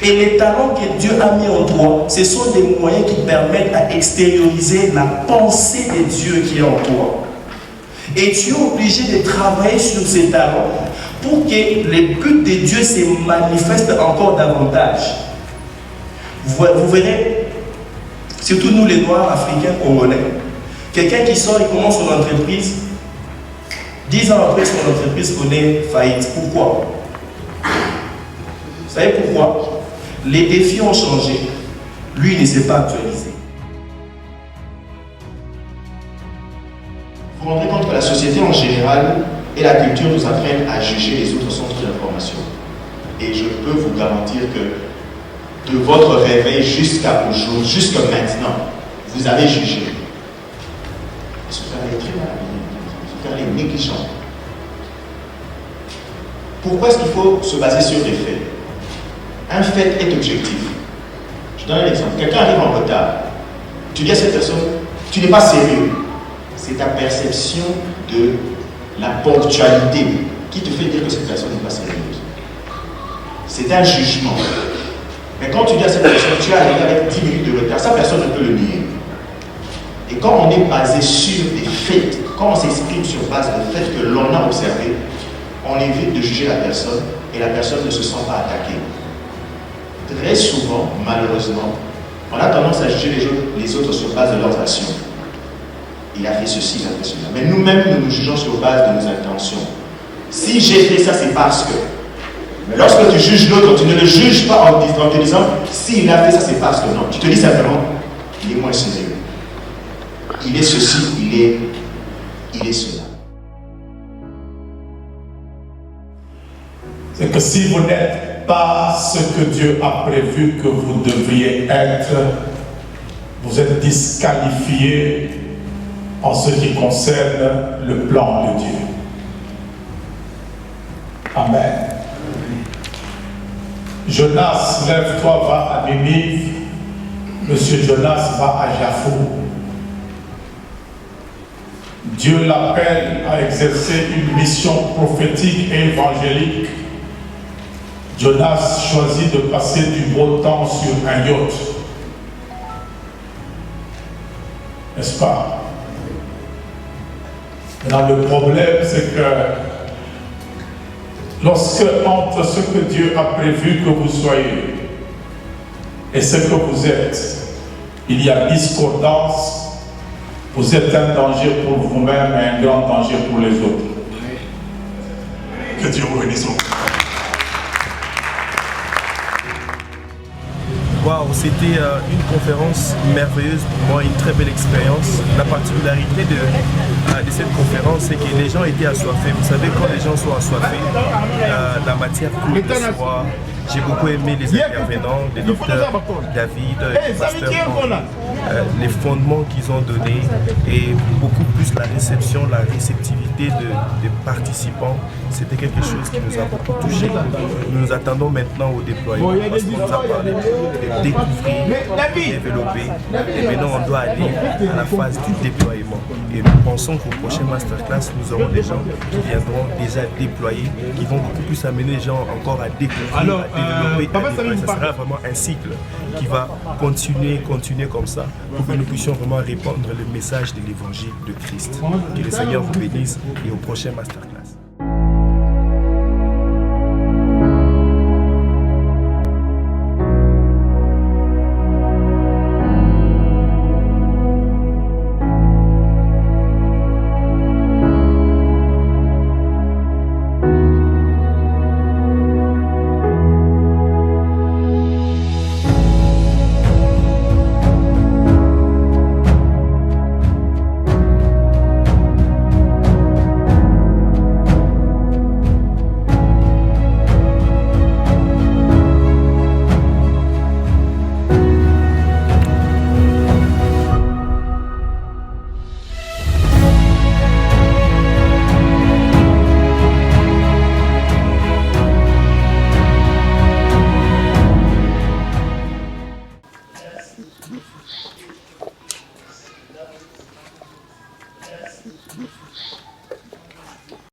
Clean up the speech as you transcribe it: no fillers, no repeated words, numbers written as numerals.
Et les talents que Dieu a mis en toi, ce sont des moyens qui permettent à extérioriser la pensée de Dieu qui est en toi. Et tu es obligé de travailler sur ces talents pour que les buts de Dieu se manifestent encore davantage. Vous verrez, surtout nous les Noirs, Africains, Congolais, quelqu'un qui sort et commence son entreprise, 10 ans après son entreprise connaît faillite. Pourquoi? Vous savez pourquoi? Les défis ont changé. Lui, il ne s'est pas actualisé. Vous vous rendez compte que la société en général et la culture nous apprennent à juger les autres centres d'information. Et je peux vous garantir que de votre réveil jusqu'à aujourd'hui, jusqu'à maintenant, vous avez jugé. Ce frère est très mal habillé, ce frère est négligent. Pourquoi est-ce qu'il faut se baser sur des faits? Un fait est objectif. Je donne un exemple. Quelqu'un arrive en retard. Tu dis à cette personne, tu n'es pas sérieux. C'est ta perception de la ponctualité qui te fait dire que cette personne n'est pas sérieuse. C'est un jugement. Mais quand tu dis à cette personne, tu es arrivé avec 10 minutes de retard, sa personne ne peut le nier. Et quand on est basé sur des faits, quand on s'exprime sur base des faits que l'on a observés, on évite de juger la personne et la personne ne se sent pas attaquée. Très souvent, malheureusement, on a tendance à juger les autres sur base de leurs actions. Il a fait ceci, il a fait cela. Mais nous-mêmes, nous nous jugeons sur base de nos intentions. Si j'ai fait ça, c'est parce que. Mais lorsque tu juges l'autre, tu ne le juges pas en te disant, s'il a fait ça, c'est parce que non. Tu te dis simplement, il est moins sérieux. Il est ceci, il est cela. C'est que si vous n'êtes pas ce que Dieu a prévu que vous devriez être, vous êtes disqualifié en ce qui concerne le plan de Dieu. Amen. Jonas, lève-toi, va à Ninive. Monsieur Jonas va à Jaffo. Dieu l'appelle à exercer une mission prophétique et évangélique. Jonas choisit de passer du beau temps sur un yacht. N'est-ce pas? Maintenant, le problème, c'est que lorsque entre ce que Dieu a prévu que vous soyez et ce que vous êtes, il y a discordance, vous êtes un danger pour vous-même et un grand danger pour les autres. Que Dieu vous bénisse. Waouh, c'était une conférence merveilleuse pour moi, une très belle expérience. La particularité de cette conférence, c'est que les gens étaient assoiffés. Vous savez, quand les gens sont assoiffés, la matière coule de soi. J'ai beaucoup aimé les intervenants, les docteurs David, le pasteur Henri, les fondements qu'ils ont donnés et beaucoup plus la réception, la réceptivité des participants. C'était quelque chose qui nous a beaucoup touchés. Nous nous attendons maintenant au déploiement parce qu'on nous a parlé de découvrir, de développer et maintenant on doit aller à la phase du déploiement. Et nous pensons qu'au prochain masterclass, nous aurons des gens qui viendront déjà déployer, qui vont beaucoup plus amener les gens encore à découvrir, à développer. Ça sera vraiment un cycle qui va continuer comme ça pour que nous puissions vraiment répandre le message de l'évangile de Christ. Que le Seigneur vous bénisse et au prochain masterclass.